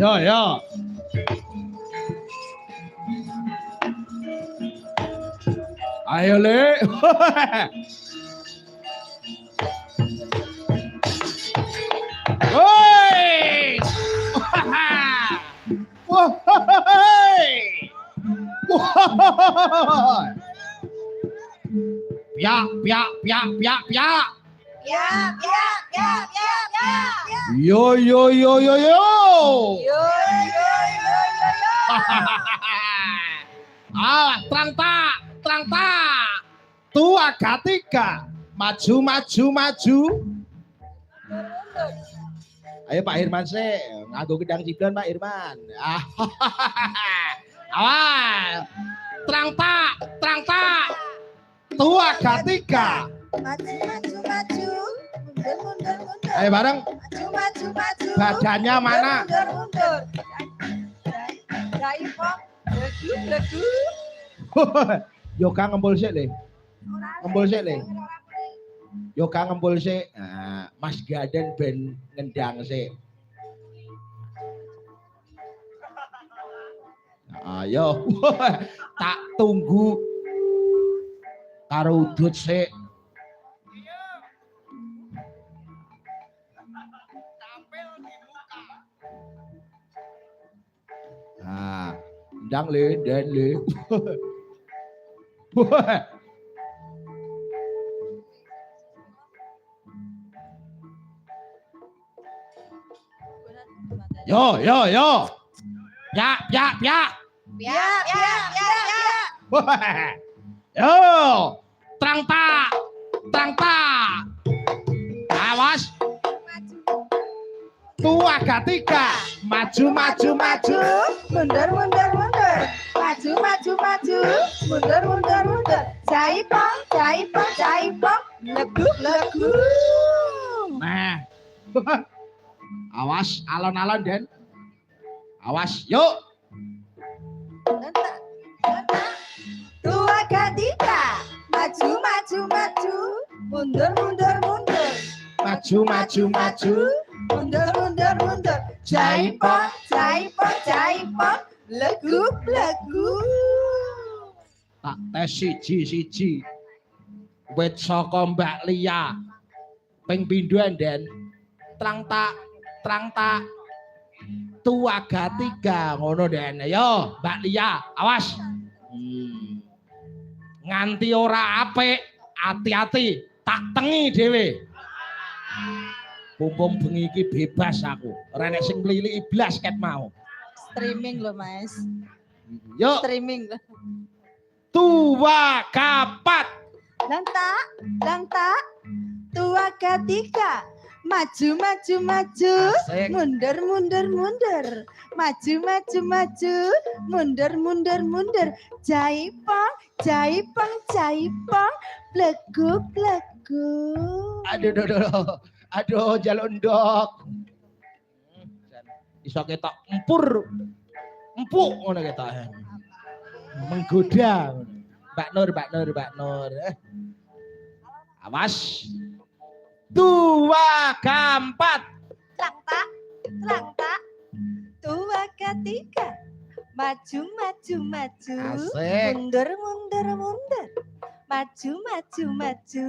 Yo yo. Ayo le. Woi. Piak piak piak piak piak. Ya, ya, ya, ya, ya, ya. Yo yo yo yo yo. Yo, yo, yo, yo, yo. Terang tak. Tua Gatika. Maju maju maju. Ayo Pak Irman sih, nganggo gedang ciblan Pak Irman. Awal. Terang tak. Tua Gatika. Maju, maju, maju. Mundur, mundur, mundur. Ayo bareng. Maju, maju, maju. Badannya mana? Mundur, mundur. Jaipong, legu, legu. Yoga ngempul sik le. Ngempul sik le. Yoga ngempul sik. Nah, Mas Gaden ben ngendang sik. Ayo. Tak tunggu karo udut sik. Nah, ndang le, dan le. Yo. Ya. Ya, ya, ya, ya. Yo, terang tak. Awas. Tua Gatika. Maju. Mundur, mundur, mundur. Maju, maju, maju. Mundur, mundur, mundur. Jaipong, jaipong, jaipong. Legu, legu. Nah. Awas, alon-alon Den. Awas, yuk. Lentak, lentak. Tua Gatika. Maju, maju, maju. Mundur, mundur, mundur. Maju. Mundur, mundur, mundur. Jaipong, jaipong, jaipong. Legu, legu. Tak tes siji. Wit saka Mbak Lia. Ping pindho Den. Terang tak. Tua Gatika ngono Den. Yo, Mbak Lia, awas. Nganti ora apik, hati-hati, tak tengi dhewe. Mumpung bengi iki bebas aku. Ora nek sing mlili iblas ket mau. Streaming loh Mas. Yuk, Streaming loh. Tua Kapat. Lentak. Tua Gatika. Maju, maju, maju. Asik. Mundur, mundur, mundur. Maju, maju, maju. Mundur, mundur, mundur. Jaipong, jaipong, jaipong. Blegu, blegu. Aduh, jaluk ndok. Iso ketok empuk ngono ketok. Menggoda. Mbak Nur. Awas. Tua Keempat. Terang tak. Tua Gatika. Maju, maju, maju. Asik. Mundur, mundur, mundur. Maju, maju, maju.